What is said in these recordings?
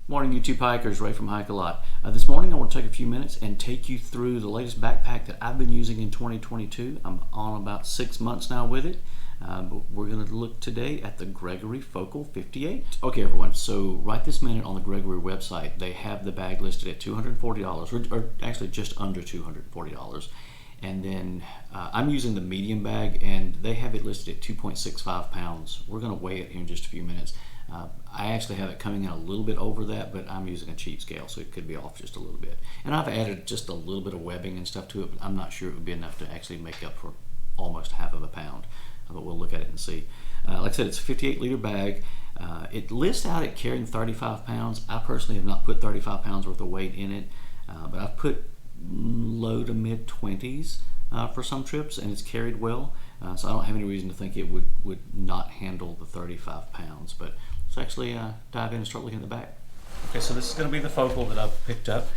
Morning YouTube hikers, Ray from Hike-ALOT. This morning I want to take a few minutes and take you through the latest backpack that I've been using in 2022. I'm on about 6 months now with it, but we're going to look today at the Gregory Focal 58. Okay everyone, so right this minute on the Gregory website they have the bag listed at $240, or actually just under $240. And then I'm using the medium bag and they have it listed at 2.65 pounds. We're going to weigh it here in just a few minutes. I actually have it coming in a little bit over that, but I'm using a cheap scale, so it could be off just a little bit. And I've added just a little bit of webbing and stuff to it, but I'm not sure it would be enough to actually make up for almost half of a pound. But we'll look at it and see. Like I said, it's a 58-liter bag. It lists out at carrying 35 pounds. I personally have not put 35 pounds worth of weight in it, but I've put low to mid 20s for some trips, and it's carried well. So I don't have any reason to think it would not handle the 35 pounds. But let's actually dive in and start looking at the back. Okay, so this is going to be the Focal that I've picked up.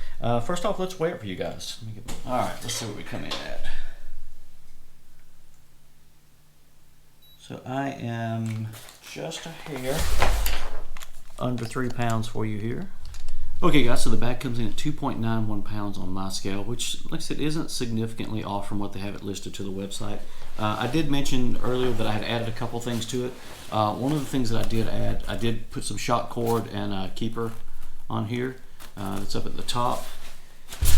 First off, let's weigh it for you guys. All right, let's see what we come in at. So I am just a hair under 3 pounds for you here. Okay guys, so the bag comes in at 2.91 pounds on my scale, which, like I said, isn't significantly off from what they have it listed to the website. I did mention earlier that I had added a couple things to it. One of the things that I did add, I did put some shock cord and a keeper on here. It's up at the top.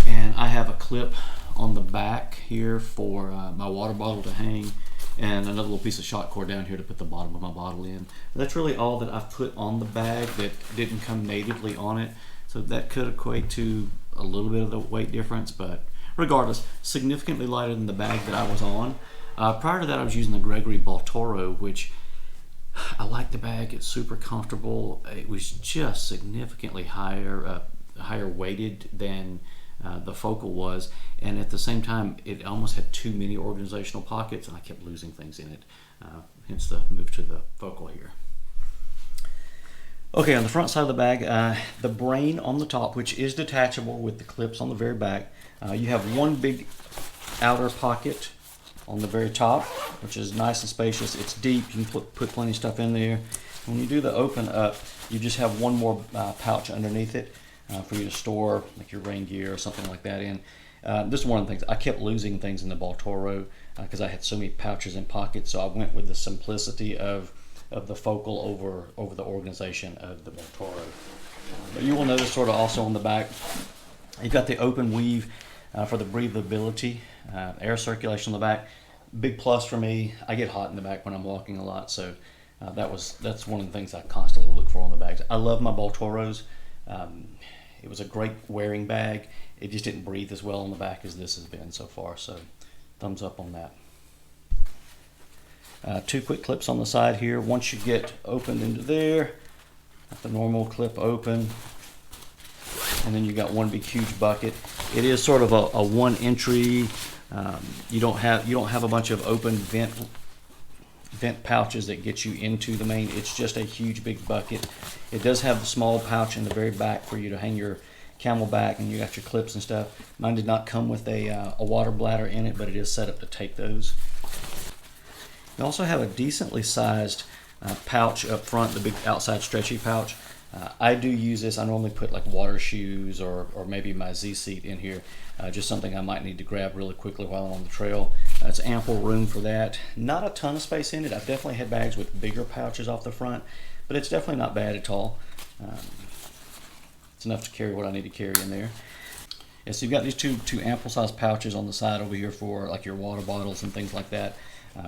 And I have a clip on the back here for my water bottle to hang, and another little piece of shock cord down here to put the bottom of my bottle in. That's really all that I've put on the bag that didn't come natively on it. So that could equate to a little bit of the weight difference, but regardless, significantly lighter than the bag that I was on. Prior to that, I was using the Gregory Baltoro, which I like the bag. It's super comfortable. It was just significantly higher weighted than the Focal was, and at the same time, it almost had too many organizational pockets, and I kept losing things in it. Hence the move to the Focal here. Okay, on the front side of the bag, the brain on the top, which is detachable with the clips on the very back. You have one big outer pocket on the very top, which is nice and spacious. It's deep, you can put plenty of stuff in there. When you do the open up, you just have one more pouch underneath it for you to store like your rain gear or something like that in. This is one of the things, I kept losing things in the Baltoro because I had so many pouches and pockets, so I went with the simplicity of the Focal over the organization of the Baltoro. But you will notice sort of also on the back, you've got the open weave for the breathability, air circulation on the back. Big plus for me. I get hot in the back when I'm walking a lot, so that's one of the things I constantly look for on the bags. I love my Baltoros. It was a great wearing bag. It just didn't breathe as well on the back as this has been so far, so thumbs up on that. Two quick clips on the side here. Once you get opened into there, got the normal clip open, and then you got one big huge bucket. It is sort of a one entry. You don't have a bunch of open vent pouches that get you into the main. It's just a huge big bucket. It does have the small pouch in the very back for you to hang your Camelback, and you got your clips and stuff. Mine did not come with a water bladder in it, but it is set up to take those. You also have a decently sized pouch up front, the big outside stretchy pouch. I do use this. I normally put like water shoes or maybe my Z-seat in here, just something I might need to grab really quickly while I'm on the trail. It's ample room for that. Not a ton of space in it. I've definitely had bags with bigger pouches off the front, but it's definitely not bad at all. It's enough to carry what I need to carry in there. Yeah, so you've got these two ample sized pouches on the side over here for like your water bottles and things like that.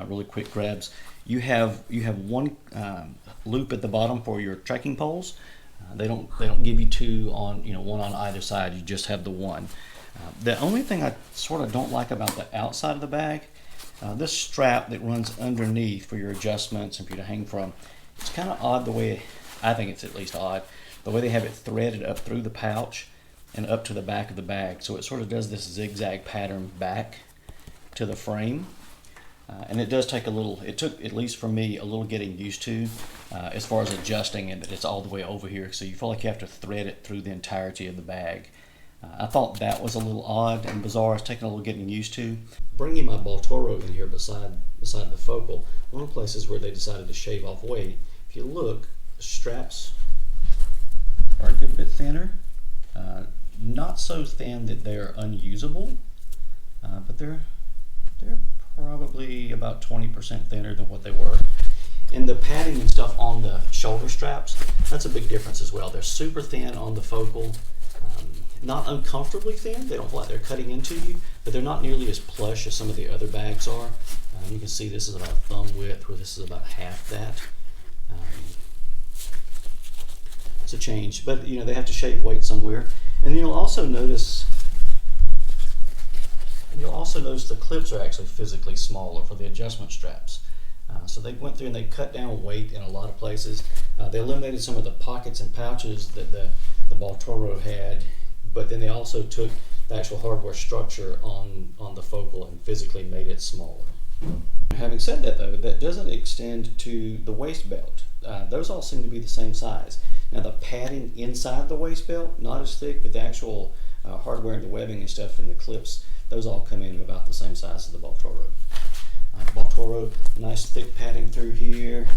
Really quick grabs. You have one loop at the bottom for your trekking poles. They don't give you two on, one on either side. You just have the one. The only thing I sort of don't like about the outside of the bag, this strap that runs underneath for your adjustments and for you to hang from, it's kind of odd the way, I think it's at least odd, the way they have it threaded up through the pouch and up to the back of the bag. So it sort of does this zigzag pattern back to the frame. And it does take it took, at least for me, a little getting used to as far as adjusting it. It's all the way over here, so you feel like you have to thread it through the entirety of the bag. I thought that was a little odd and bizarre. It's taking a little getting used to. Bringing my Baltoro in here beside the Focal, one of the places where they decided to shave off weight, if you look, the straps are a good bit thinner. Not so thin that they're unusable, but they're probably about 20% thinner than what they were. And the padding and stuff on the shoulder straps, that's a big difference as well. They're super thin on the Focal, not uncomfortably thin. They don't feel like they're cutting into you, but they're not nearly as plush as some of the other bags are. You can see this is about thumb width, where this is about half that. It's a change, but you know, they have to shave weight somewhere. And you'll also notice the clips are actually physically smaller for the adjustment straps. So they went through and they cut down weight in a lot of places. They eliminated some of the pockets and pouches that the Baltoro had, but then they also took the actual hardware structure on the Focal and physically made it smaller. Having said that though, that doesn't extend to the waist belt. Those all seem to be the same size. Now the padding inside the waist belt, not as thick, but the actual hardware and the webbing and stuff and the clips, those all come in about the same size as the Baltoro. Baltoro, nice thick padding through here.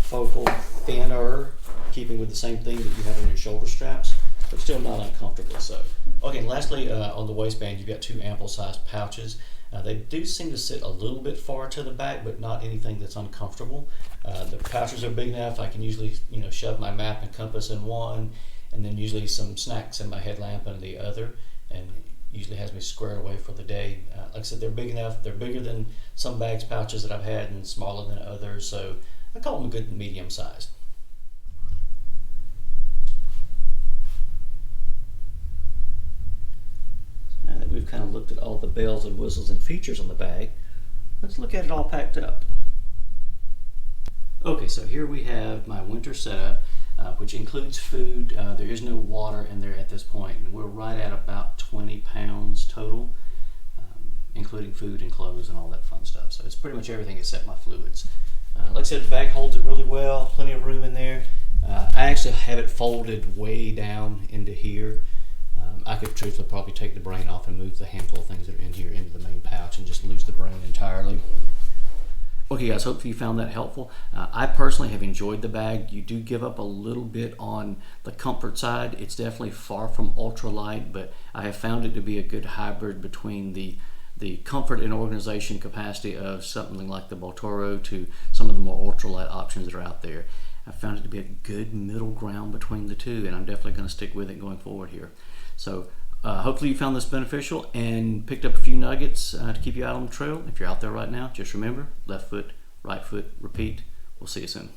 Focal, thinner, keeping with the same thing that you have on your shoulder straps, but still not uncomfortably so. Okay, and lastly, on the waistband, you've got two ample sized pouches. They do seem to sit a little bit far to the back, but not anything that's uncomfortable. The pouches are big enough. I can usually, shove my map and compass in one, and then usually some snacks in my headlamp in the other, and usually has me squared away for the day. Like I said, they're big enough. They're bigger than some bags pouches that I've had and smaller than others, so I call them good medium sized. Now that we've kind of looked at all the bells and whistles and features on the bag, let's look at it all packed up. Okay, so here we have my winter setup, which includes food. There is no water in there at this point, and we're right at about 20 pounds total, including food and clothes and all that fun stuff. So it's pretty much everything except my fluids. Like I said, the bag holds it really well, plenty of room in there. I actually have it folded way down into here. I could truthfully probably take the brain off and move the handful of things that are in here into the main pouch and just lose the brain entirely. Okay guys, hopefully you found that helpful. I personally have enjoyed the bag. You do give up a little bit on the comfort side. It's definitely far from ultralight, but I have found it to be a good hybrid between the comfort and organization capacity of something like the Baltoro to some of the more ultralight options that are out there. I found it to be a good middle ground between the two, and I'm definitely going to stick with it going forward here. So hopefully you found this beneficial and picked up a few nuggets to keep you out on the trail. If you're out there right now, just remember, left foot, right foot, repeat. We'll see you soon.